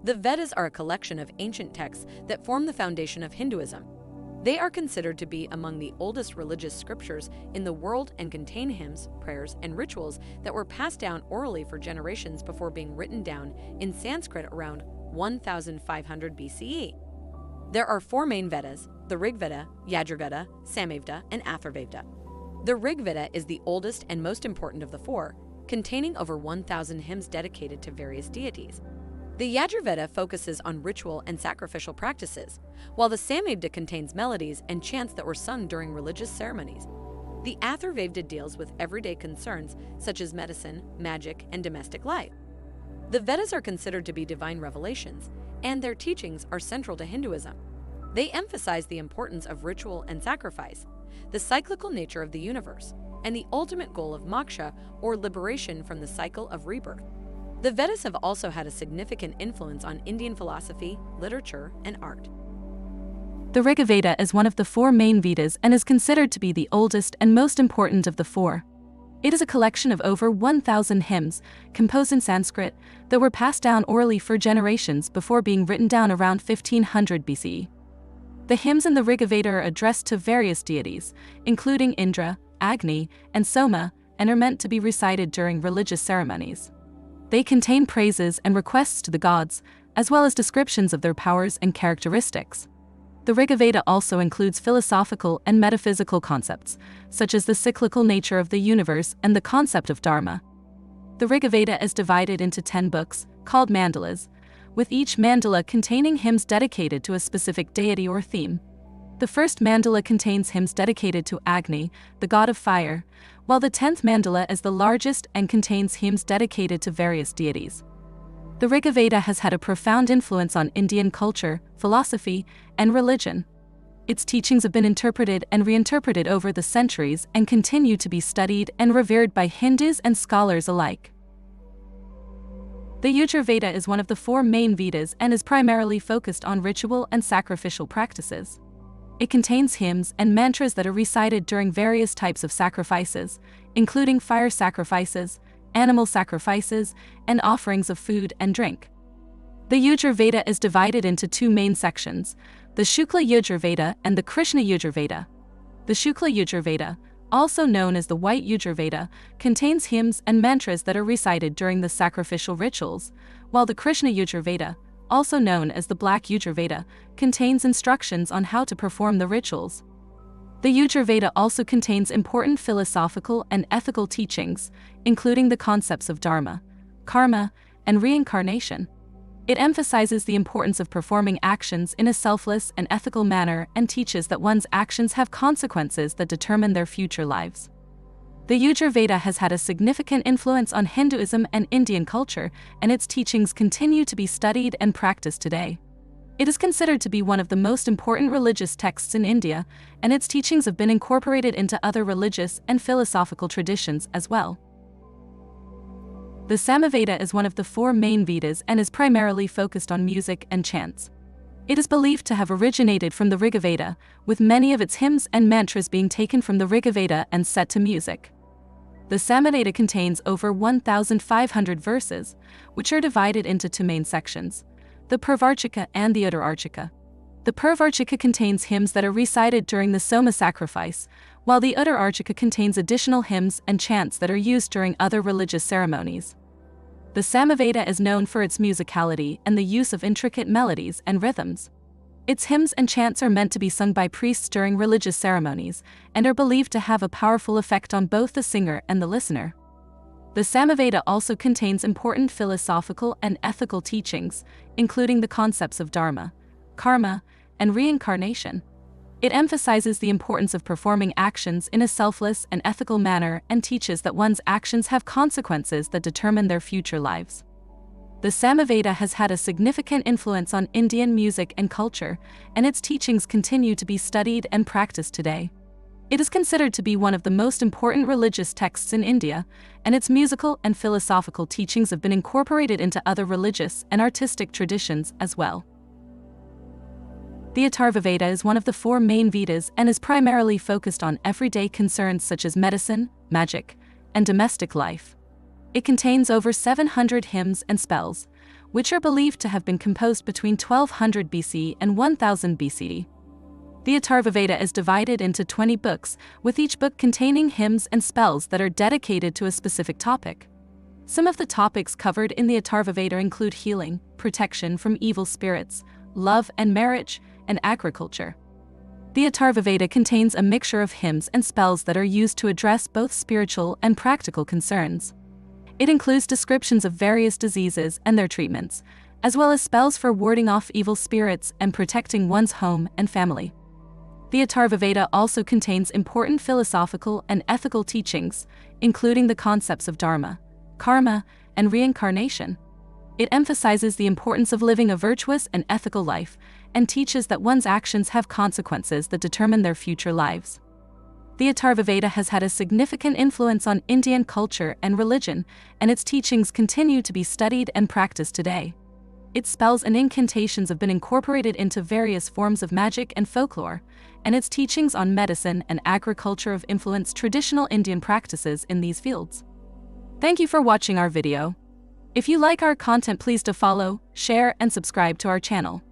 The Vedas are a collection of ancient texts that form the foundation of Hinduism. They are considered to be among the oldest religious scriptures in the world and contain hymns, prayers, and rituals that were passed down orally for generations before being written down in Sanskrit around 1500 BCE. There are four main Vedas: the Rig Veda, Yajurveda, Samaveda, and Atharvaveda. The Rig Veda is the oldest and most important of the four, containing over 1,000 hymns dedicated to various deities. The Yajurveda focuses on ritual and sacrificial practices, while the Samaveda contains melodies and chants that were sung during religious ceremonies. The Atharvaveda deals with everyday concerns such as medicine, magic, and domestic life. The Vedas are considered to be divine revelations, and their teachings are central to Hinduism. They emphasize the importance of ritual and sacrifice, the cyclical nature of the universe, and the ultimate goal of moksha, or liberation from the cycle of rebirth. The Vedas have also had a significant influence on Indian philosophy, literature, and art. The Rig Veda is one of the four main Vedas and is considered to be the oldest and most important of the four. It is a collection of over 1,000 hymns, composed in Sanskrit, that were passed down orally for generations before being written down around 1500 BCE. The hymns in the Rig Veda are addressed to various deities, including Indra, Agni, and Soma, and are meant to be recited during religious ceremonies. They contain praises and requests to the gods, as well as descriptions of their powers and characteristics. The Rig Veda also includes philosophical and metaphysical concepts, such as the cyclical nature of the universe and the concept of dharma. The Rig Veda is divided into 10 books, called mandalas, with each mandala containing hymns dedicated to a specific deity or theme. The first mandala contains hymns dedicated to Agni, the god of fire, while the 10th mandala is the largest and contains hymns dedicated to various deities. The Rig Veda has had a profound influence on Indian culture, philosophy, and religion. Its teachings have been interpreted and reinterpreted over the centuries and continue to be studied and revered by Hindus and scholars alike. The Yajurveda is one of the four main Vedas and is primarily focused on ritual and sacrificial practices. It contains hymns and mantras that are recited during various types of sacrifices, including fire sacrifices, animal sacrifices, and offerings of food and drink. The Yajurveda is divided into two main sections, the Shukla Yajurveda and the Krishna Yajurveda. The Shukla Yajurveda, also known as the White Yajurveda, contains hymns and mantras that are recited during the sacrificial rituals, while the Krishna Yajurveda, also known as the Black Yajurveda, contains instructions on how to perform the rituals. The Yajurveda also contains important philosophical and ethical teachings, including the concepts of dharma, karma, and reincarnation. It emphasizes the importance of performing actions in a selfless and ethical manner and teaches that one's actions have consequences that determine their future lives. The Yajurveda has had a significant influence on Hinduism and Indian culture, and its teachings continue to be studied and practiced today. It is considered to be one of the most important religious texts in India, and its teachings have been incorporated into other religious and philosophical traditions as well. The Samaveda is one of the four main Vedas and is primarily focused on music and chants. It is believed to have originated from the Rig Veda, with many of its hymns and mantras being taken from the Rig Veda and set to music. The Samaveda contains over 1,500 verses, which are divided into two main sections, the Purvarchika and the Uttararchika. The Purvarchika contains hymns that are recited during the Soma sacrifice, while the Uttararchika contains additional hymns and chants that are used during other religious ceremonies. The Samaveda is known for its musicality and the use of intricate melodies and rhythms. Its hymns and chants are meant to be sung by priests during religious ceremonies and are believed to have a powerful effect on both the singer and the listener. The Samaveda also contains important philosophical and ethical teachings, including the concepts of dharma, karma, and reincarnation. It emphasizes the importance of performing actions in a selfless and ethical manner and teaches that one's actions have consequences that determine their future lives. The Samaveda has had a significant influence on Indian music and culture, and its teachings continue to be studied and practiced today. It is considered to be one of the most important religious texts in India, and its musical and philosophical teachings have been incorporated into other religious and artistic traditions as well. The Atharvaveda is one of the four main Vedas and is primarily focused on everyday concerns such as medicine, magic, and domestic life. It contains over 700 hymns and spells, which are believed to have been composed between 1200 BC and 1000 BCE. The Atharva Veda is divided into 20 books, with each book containing hymns and spells that are dedicated to a specific topic. Some of the topics covered in the Atharva Veda include healing, protection from evil spirits, love and marriage, and agriculture. The Atharva Veda contains a mixture of hymns and spells that are used to address both spiritual and practical concerns. It includes descriptions of various diseases and their treatments, as well as spells for warding off evil spirits and protecting one's home and family. The Atharva Veda also contains important philosophical and ethical teachings, including the concepts of dharma, karma, and reincarnation. It emphasizes the importance of living a virtuous and ethical life, and teaches that one's actions have consequences that determine their future lives. The Atharva Veda has had a significant influence on Indian culture and religion, and its teachings continue to be studied and practiced today. Its spells and incantations have been incorporated into various forms of magic and folklore, and its teachings on medicine and agriculture have influenced traditional Indian practices in these fields. Thank you for watching our video. If you like our content, please do follow, share, and subscribe to our channel.